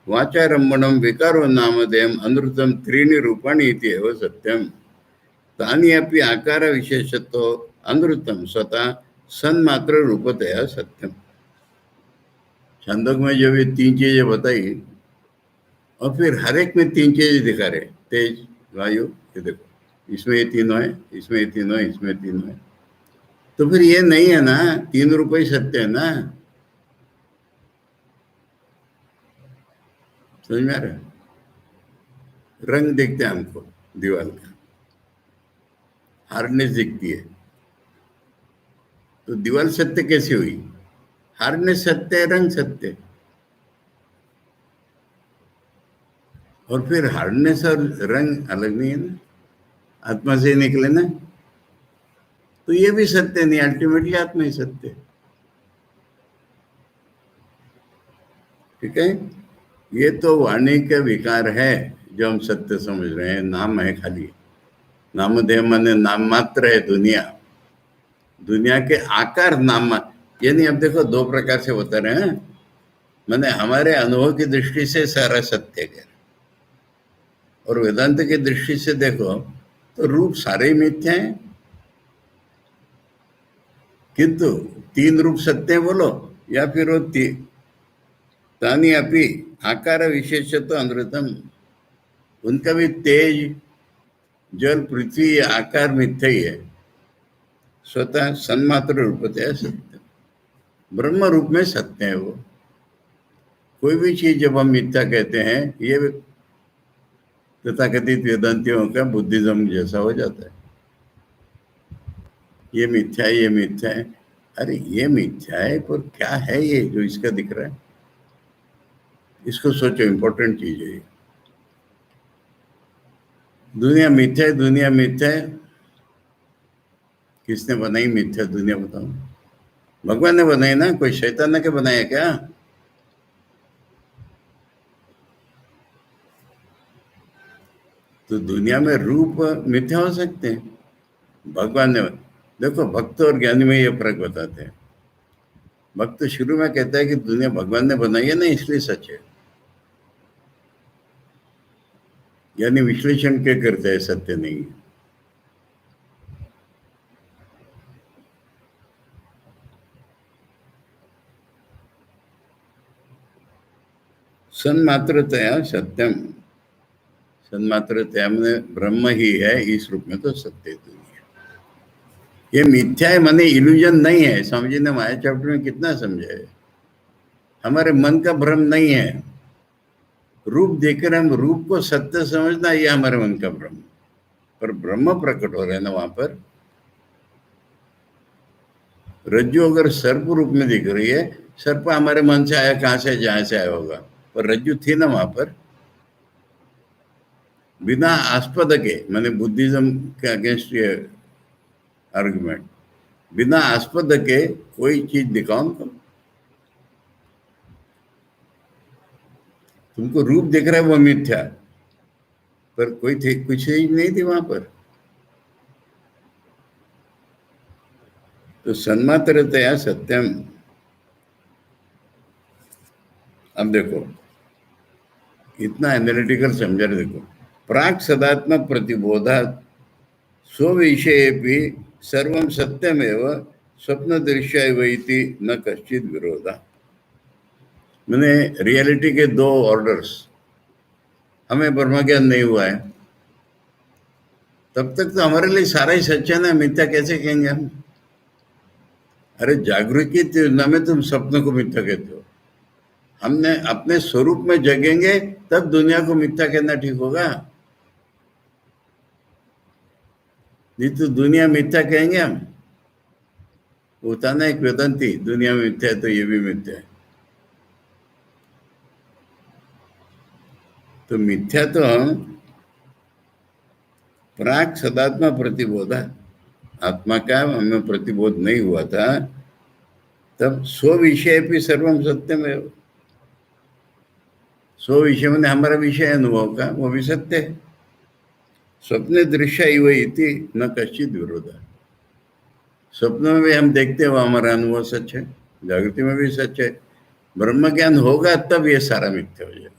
वाचारंभणम विकारो नामधेयम अनृतम त्रीणि रूपाणि इति एव सत्यम तानि अपि आकार विशेषतो अनृतम स्वतः सन्मात्र रूपतया सत्यम। छंदोग में जब ये 3 चीजें बताई और फिर हर एक में 3 चीजें दिखा रहे, तेज, वायु, ये देखो इसमें ये तीनों है, इसमें ये तीनों है, इसमें तीनों है, तो फिर ये नहीं है ना, 3 रूप ही सत्य है ना। समझ में आ रहा है? रंग दिखते हैं हमको दीवार का, हार्डनेस दिखती है, तो दीवार सत्य कैसी हुई? हार्डनेस सत्य है, रंग सत्य है। और फिर हार्डनेस और रंग अलग नहीं है ना, आत्मा से निकले ना, तो ये भी सत्य नहीं, अल्टीमेटली आत्मा ही सत्य है। ठीक है, ये तो वाणी का विकार है जो हम सत्य समझ रहे हैं, नाम है खाली। नामधेय माने नाम मात्र है दुनिया, दुनिया के आकार नाम मात्र। यानी अब देखो 2 प्रकार से बता रहे हैं, मैंने हमारे अनुभव की दृष्टि से सारा सत्य है, और वेदांत की दृष्टि से देखो तो रूप सारे ही मिथ्या हैं, किंतु 3 रूप सत्य है बोलो, या फिर वो तानी अपी आकार विशेष तो अनृतम, उनका भी तेज, जल, पृथ्वी आकार मिथ्या ही है, स्वतः सन्मात्र रूपतया सत्य, ब्रह्म रूप में सत्य है वो। कोई भी चीज जब हम मिथ्या कहते हैं, ये तथाकथित वेदांतियों का बुद्धिज्म जैसा हो जाता है। ये मिथ्या है, ये मिथ्या है। अरे ये मिथ्या है, पर क्या है ये जो इसका दिख रहा है? इसको सोचो, इंपॉर्टेंट चीज है ये। दुनिया मिथ्या है, दुनिया मिथ्या है, किसने बनाई मिथ्या दुनिया बताओ? भगवान ने बनाई ना, कोई शैतान ने क्या बनाया क्या? तो दुनिया में रूप मिथ्या हो सकते हैं, भगवान ने। देखो, भक्त और ज्ञानी में ये फर्क बताते हैं। भक्त शुरू में कहता है कि दुनिया भगवान ने बनाई है ना, इसलिए सच है, यानी विश्लेषण के करते हैं, सत्य नहीं है। सन्मात्रतया सत्यम, सन्मात्रतया में ब्रह्म ही है, इस रूप में तो सत्य दुनिया। ये मिथ्या है माने इल्यूजन नहीं है। स्वामी जी ने माया चैप्टर में कितना समझाया, हमारे मन का भ्रम नहीं है। रूप देख रहे हम, रूप को सत्य समझना, ये हमारे मन का भ्रम, पर ब्रह्म प्रकट हो रहे हैं ना वहां पर। रज्जु अगर सर्प रूप में दिख रही है, सर्प हमारे मन से आया, कहां से, जहां से आया होगा, पर रज्जु थी ना वहां पर। बिना आस्पद के, मैंने बुद्धिज्म के अगेंस्ट ये आर्गुमेंट, बिना आस्पद के कोई चीज दिखाओ हमको। तुमको रूप दिख रहा है वो मिथ्या, पर कोई थी, कुछ चीज नहीं थी वहां पर। तो सन्मात्रतया सत्यम। अब देखो, इतना एनालिटिकल समझा रहे। देखो, प्राक सदात्मक प्रतिबोधात स्वविषयेपि सर्वं सत्यमेव स्वप्न दृश्य इति न कश्चित विरोधा। मैंने रियलिटी के दो ऑर्डर्स, हमें ब्रह्म ज्ञान नहीं हुआ है तब तक तो हमारे लिए सारा ही सच है ना, मिथ्या कैसे कहेंगे हम? अरे जागृति की तुलना में तुम स्वप्न को मिथ्या कहते हो। हमने अपने स्वरूप में जगेंगे तब दुनिया को मिथ्या कहना ठीक होगा, नहीं तो दुनिया मिथ्या कहेंगे हम। होता ना एक वेदांती, दुनिया में मिथ्या है तो ये भी मिथ्या है। तो मिथ्या तो हम प्राक सदात्मा प्रतिबोधा, आत्मा का हमें प्रतिबोध नहीं हुआ था तब स्व विषय भी सर्वम सत्यम है। स्व विषय मैंने हमारा विषय अनुभव का, वो भी सत्य है। स्वप्न दृश्य इति न कश्चित विरोध। स्वप्न में भी हम देखते हो हमारा अनुभव सच है, जागृति में भी सच है। ब्रह्म ज्ञान होगा तब ये सारा मिथ्या हो जाएगा।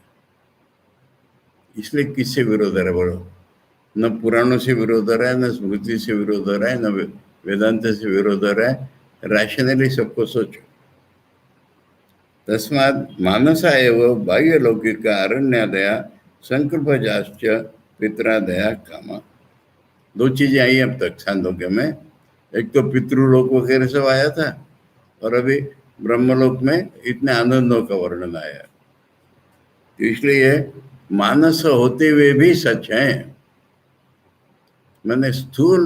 इसलिए किससे विरोध है बोलो? न पुराणों से विरोध हो रहा है, न स्मृति से विरोध हो रहा है, न वेदांत से विरोध हो रहा है। रैशनली सबको सोचो। तस्मात् मानसा एवं बाह्य लौकिक अरण्यादया संकल्पजाश्च पितरादया कामा। दो चीजें आई अब तक छांदोग्य में। एक तो पितृलोक वगैरह सब आया था, और अभी ब्रह्मलोक में इतने आनंदों का वर्णन आया। इसलिए मानस होते हुए भी सच है, मैंने स्थूल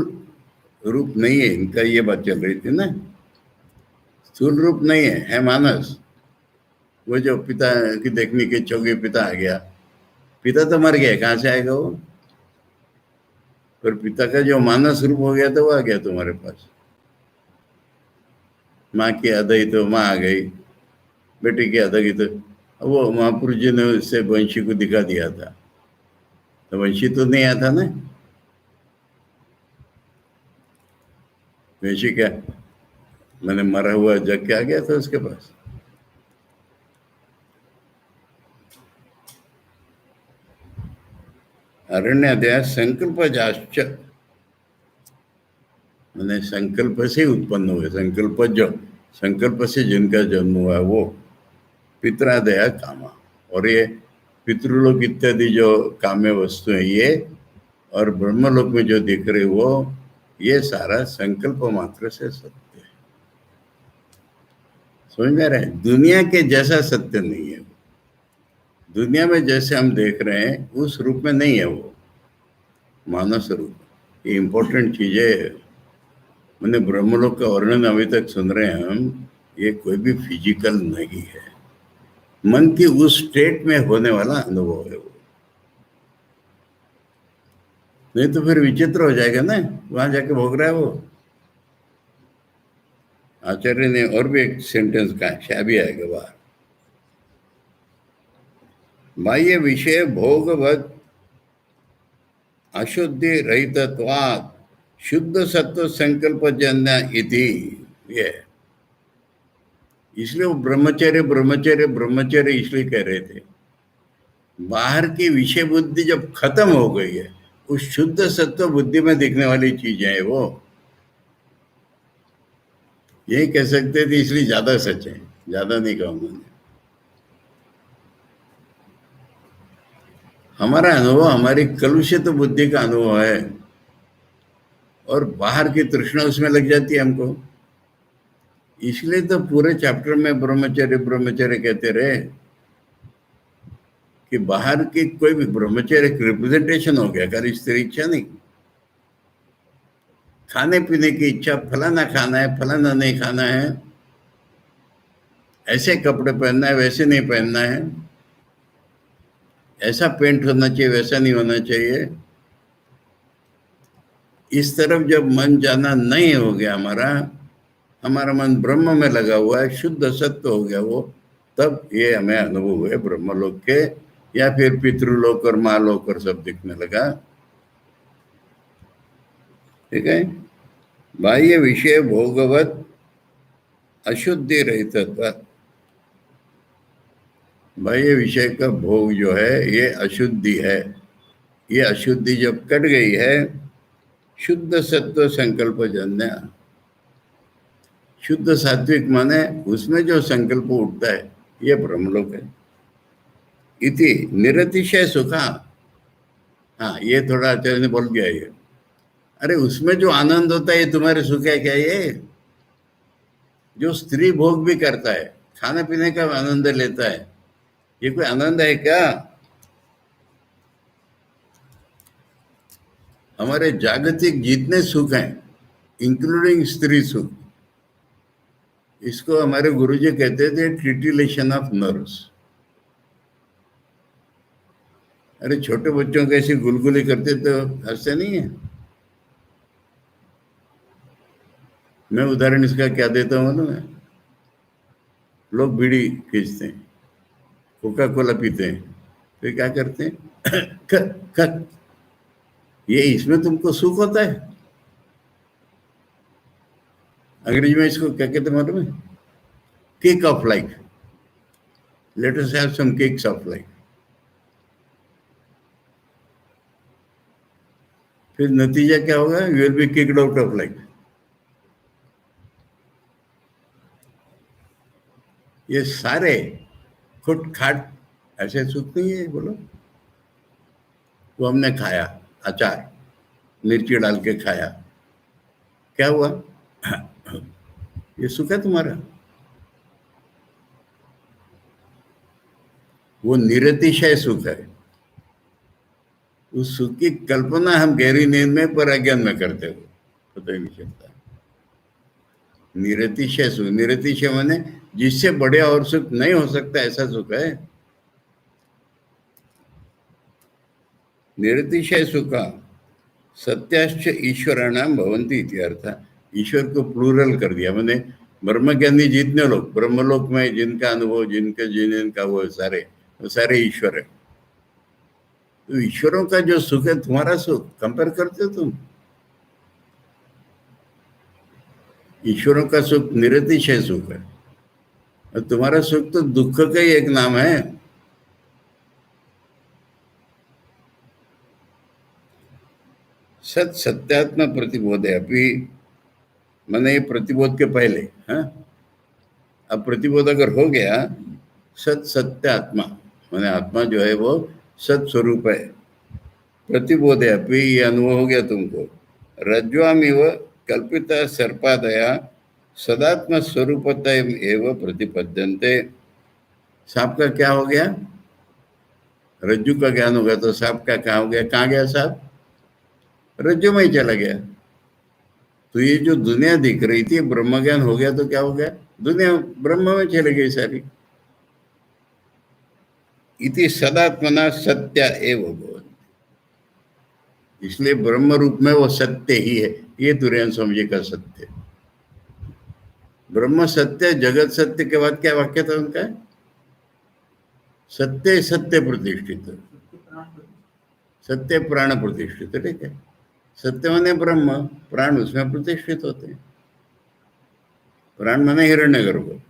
रूप नहीं है इनका, ये बात चल रही थी ना। स्थूल रूप नहीं है मानस। वो जो पिता की देखने के इच्छोगी पिता आ गया, पिता तो मर गया, कहाँ से आएगा वो? पर पिता का जो मानस रूप हो गया तो वो आ गया तुम्हारे पास। माँ की अदाई तो माँ आ गई, बेटी की अदाई तो वो महापुरुष जी ने उससे वंशी को दिखा दिया था, तो वंशी तो नहीं आता ना। वंशी क्या मैंने मरा हुआ जग के आ गया था उसके पास। अरण्यादया संकल्प जाश्च, मैंने संकल्प से उत्पन्न हुए, संकल्प जो संकल्प से जिनका जन्म हुआ वो पितरादया कामा। और ये पितृलोक इत्यादि जो काम्य वस्तु है ये, और ब्रह्मलोक में जो दिख रहे वो, ये सारा संकल्प मात्र से सत्य है। समझ में आ रहा है? दुनिया के जैसा सत्य नहीं है। दुनिया में जैसे हम देख रहे हैं उस रूप में नहीं है वो, मानस रूप। ये इंपॉर्टेंट चीज है। मैंने ब्रह्मलोक का वर्णन अभी तक सुन रहे हैं हम, ये कोई भी फिजिकल नहीं है, मन की उस स्टेट में होने वाला अनुभव है वो। नहीं तो फिर विचित्र हो जाएगा ना, वहां जाके भोग रहा है वो। आचार्य ने और भी एक सेंटेंस कहा, शायद आएगा बाहर। बाह्य विषय भोगवत अशुद्धि रहितत्वात् शुद्ध सत्व संकल्प जन्य इति। ये इसलिए वो ब्रह्मचर्य ब्रह्मचर्य ब्रह्मचर्य इसलिए कह रहे थे। बाहर की विषय बुद्धि जब खत्म हो गई है, उस शुद्ध सत्व बुद्धि में दिखने वाली चीजें है वो। यही कह सकते थे, इसलिए ज्यादा सच है, ज्यादा नहीं कहूंगा। हमारा अनुभव हमारी कलुषित बुद्धि का अनुभव है, और बाहर की तृष्णा उसमें लग जाती है हमको। इसलिए तो पूरे चैप्टर में ब्रह्मचर्य ब्रह्मचर्य कहते रहे कि बाहर की कोई भी ब्रह्मचर्य एक रिप्रेजेंटेशन हो गया, खाली स्त्री इच्छा नहीं। खाने पीने की इच्छा, फलाना खाना है फलाना नहीं खाना है, ऐसे कपड़े पहनना है वैसे नहीं पहनना है, ऐसा पेंट होना चाहिए वैसा नहीं होना चाहिए। इस तरफ जब मन जाना नहीं हो गया हमारा, हमारा मन ब्रह्म में लगा हुआ है, शुद्ध सत्य हो गया वो, तब ये हमें अनुभव हुए ब्रह्मलोक के, या फिर पितृलोक और महालोक और सब दिखने लगा। ठीक है? बाह्य विषय भोगवत अशुद्धि रहितत्व, बाह्य विषय का भोग जो है ये अशुद्धि है। ये अशुद्धि जब कट गई है, शुद्ध सत्व संकल्प जन्य। शुद्ध सात्विक माने उसमें जो संकल्प उठता है ये ब्रह्मलोक है। इति निरतिशय सुखा। हाँ, ये थोड़ा आचार्य ने बोल दिया ये। अरे उसमें जो आनंद होता है ये तुम्हारे सुख है क्या? ये जो स्त्री भोग भी करता है, खाने पीने का आनंद लेता है, ये कोई आनंद है क्या? हमारे जागतिक जितने सुख हैं, इंक्लूडिंग स्त्री सुख, इसको हमारे गुरुजी कहते थे टिटिलेशन ऑफ नर्व्स। अरे छोटे बच्चों को ऐसी गुलगुली करते तो हंसते नहीं है? मैं उदाहरण इसका क्या देता हूँ मालूम है? लोग बीड़ी खींचते हैं, कोका कोला पीते हैं, तो क्या करते हैं? खत खत, ये इसमें तुमको सुख होता है? अंग्रेजी में इसको क्या कहते हैं मालूम है? Kick of life. Let us have some kicks of life. फिर नतीजा क्या होगा? You will be kicked out of life. ये सारे खुट खाट ऐसे सुख नहीं है बोलो। वो हमने खाया, अचार मिर्ची डाल के खाया, क्या हुआ? ये सुख है तुम्हारा? वो निरतिशय सुख है। उस सुख की कल्पना हम गहरी नींद में पर अज्ञान में करते हो, पता ही नहीं चलता। निरतिशय सुख, निरतिशय माने जिससे बढ़िया और सुख नहीं हो सकता, ऐसा सुख है निरतिशय सुख। सत्याश्च ईश्वराणाम भवन्ति इति अर्थ। ईश्वर को प्लूरल कर दिया, मैंने ब्रह्मज्ञानी जितने लोग ब्रह्मलोक में जिनका अनुभव, जिनका वो सारे ईश्वर है। तो ईश्वरों का जो सुख है तुम्हारा सुख कंपेयर करते हो तुम? ईश्वरों का सुख निरतिशय सुख है और तुम्हारा सुख तो दुख का ही एक नाम है। सत सत्यात्म प्रतिबोध है अभी, मैंने ये प्रतिबोध के पहले, हाँ, अब प्रतिबोध अगर हो गया, सत सत्य आत्मा मैंने आत्मा जो है वो सत स्वरूप है। प्रतिबोध है अभी, ये अनुभव हो गया तुमको। रज्ज्वामिव कल्पित सर्पादया सदात्म स्वरूपतः एवं प्रतिपद्यन्ते। सांप का क्या हो गया? रज्जु का ज्ञान होगा तो सांप का क्या हो गया? कहाँ गया सांप? रज्जु में ही चला गया। तो ये जो दुनिया दिख रही थी, ब्रह्म ज्ञान हो गया तो क्या हो गया? दुनिया ब्रह्म में चली गई सारी। इति सदात्मना सत्य एवं भवति। इसलिए ब्रह्म रूप में वो सत्य ही है। ये तुरैन स्वामी जी का सत्य। ब्रह्म सत्य, जगत सत्य के बाद क्या वाक्य था उनका? सत्य सत्य प्रतिष्ठित, सत्य प्राण प्रतिष्ठित। ठीक है, सत्य माने ब्रह्म, प्राण उसमें प्रतिष्ठित होते हैं। प्राण माने हिरण्यगर्भ।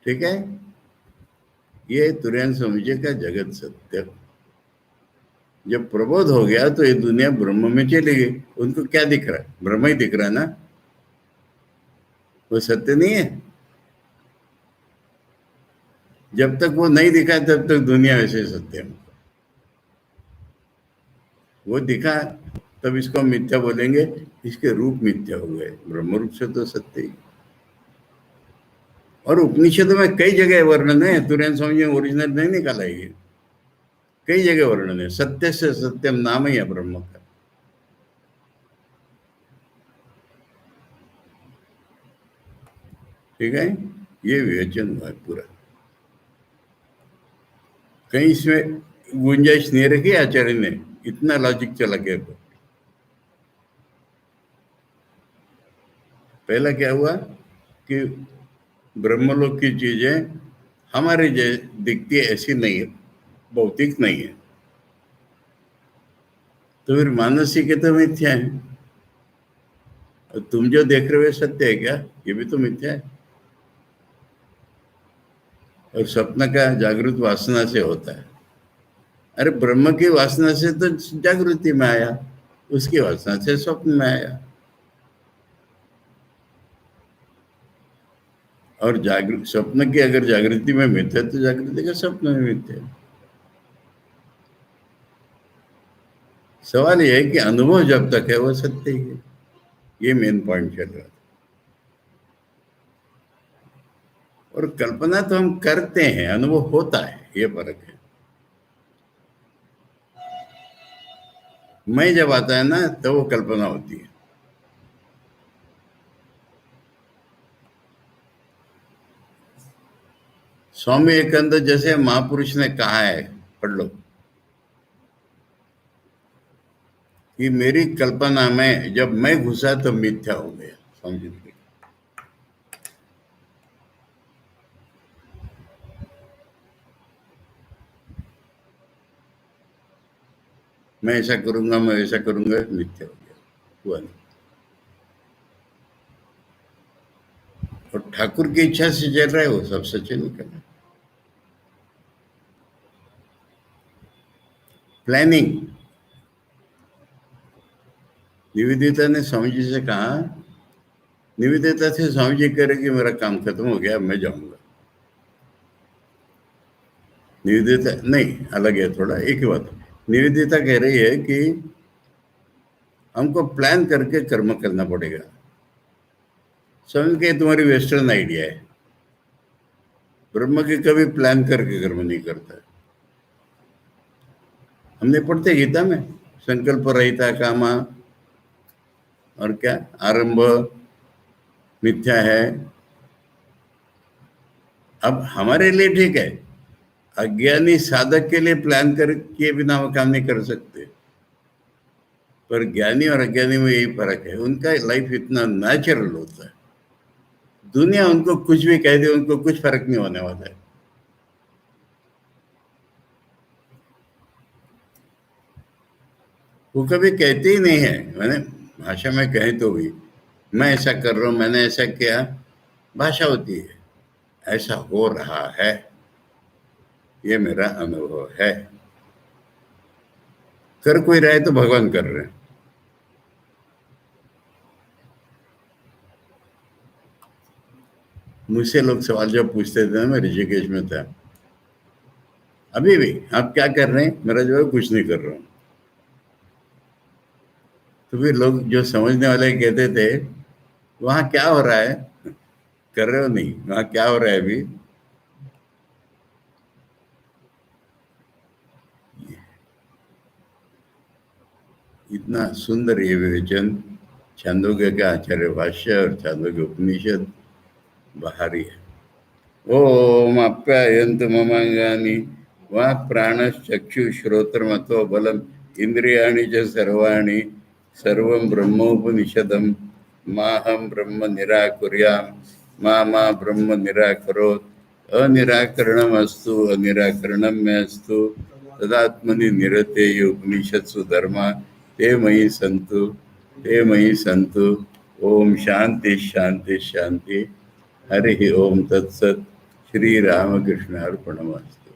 ठीक है, ये तुरैन स्वामी जी का जगत सत्य। जब प्रबोध हो गया तो ये दुनिया ब्रह्म में चली गई। उनको क्या दिख रहा है? ब्रह्म ही दिख रहा है ना, वो सत्य नहीं है। जब तक वो नहीं दिखा तब तक दुनिया वैसे सत्य है। वो दिखा तब इसको मिथ्या बोलेंगे, इसके रूप मिथ्या हो गए। ब्रह्म रूप से तो सत्य ही। और उपनिषद में कई जगह वर्णन है, तुरैन स्वामी जी ओरिजिनल नहीं निकाला ये, कई जगह वर्णन है। सत्य से सत्यम नाम ही है ब्रह्म का। ठीक है, ये विवेचन हुआ है पूरा। कहीं इसमें गुंजाइश नहीं रखी आचार्य ने, इतना लॉजिक चला गया। पहला क्या हुआ कि ब्रह्मलोक की चीजें हमारे दिखती है ऐसी नहीं है, भौतिक नहीं है। तो फिर मानसिक है तो मिथ्या है। और तुम जो देख रहे हो सत्य है क्या? ये भी तो मिथ्या है। और स्वप्न का जागृत वासना से होता है। अरे ब्रह्म की वासना से तो जागृति में आया, उसकी वासना से स्वप्न में आया। और जागृत स्वप्न की अगर जागृति में मिथ्या है तो जागृति का स्वप्न में मिथ्या है। सवाल यह है कि अनुभव जब तक है वो सत्य ही है। ये मेन पॉइंट चल रहा था। और कल्पना तो हम करते हैं, अनुभव होता है, ये फर्क है। मैं जब आता है ना तो वो कल्पना होती है। स्वामी विवेकानंद जैसे महापुरुष ने कहा है, पढ़ लो, कि मेरी कल्पना में जब मैं घुसा तो मिथ्या हो गया। समझ लीजिए, मैं ऐसा करूंगा, मैं ऐसा करूंगा, मिथ्या हो गया, हुआ नहीं। और ठाकुर की इच्छा से चल रहा है वो सब सच निकल। प्लानिंग, निवेदिता ने स्वामी जी से कहा, निवेदिता से स्वामी जी कह रहे कि मेरा काम खत्म हो गया, मैं जाऊंगा। निवेदिता नहीं, अलग है थोड़ा, एक ही बात। निवेदिता कह रही है कि हमको प्लान करके कर्म करना पड़ेगा। स्वामी के तुम्हारी वेस्टर्न आइडिया है, ब्रह्म के कभी प्लान करके कर्म नहीं करता है। हमने पढ़ते गीता में, संकल्प रहिता कामा, और क्या, आरंभ मिथ्या है। अब हमारे लिए ठीक है, अज्ञानी साधक के लिए प्लान कर किए बिना वो काम नहीं कर सकते। पर ज्ञानी और अज्ञानी में यही फर्क है, उनका लाइफ इतना नेचुरल होता है, दुनिया उनको कुछ भी कह दे उनको कुछ फर्क नहीं होने वाला है। वो कभी कहते ही नहीं है, मैंने भाषा में कहें तो भी मैं ऐसा कर रहा हूं, मैंने ऐसा किया, भाषा होती है, ऐसा हो रहा है, ये मेरा अनुभव है। कर कोई रहा है तो भगवान कर रहे हैं। मुझसे लोग सवाल जब पूछते थे ना, मैं ऋषिकेश में था, अभी भी आप क्या कर रहे हैं, मेरा जवाब कुछ नहीं कर रहा हूँ। तो फिर लोग जो समझने वाले कहते थे वहां क्या हो रहा है, कर रहे हो नहीं, वहां क्या हो रहा है अभी। इतना सुंदर ये विवेचन छांदोग्य के आचार्य भाष्य और छांदोग्य उपनिषद बाहरी है। ओम आप्यायन्तु ममांगानि वः प्राणश्चक्षुश्रोत्रमथो बलम् इन्द्रियाणि च सर्वाणि सर्वं ब्रह्मोपनिषदं माहं ब्रह्म निराकुर्यां मा मा ब्रह्म निराकरोत् अनिराकरणमस्तु अनिराकरणं मे अस्तु तदात्मनि निरतेय उपनिषत्सु धर्मा ते मयि सन्तु ते मयि सन्तु। ओम शांति शांति शांति। हरि ओम तत्सत। श्री रामकृष्ण अर्पणमस्तु।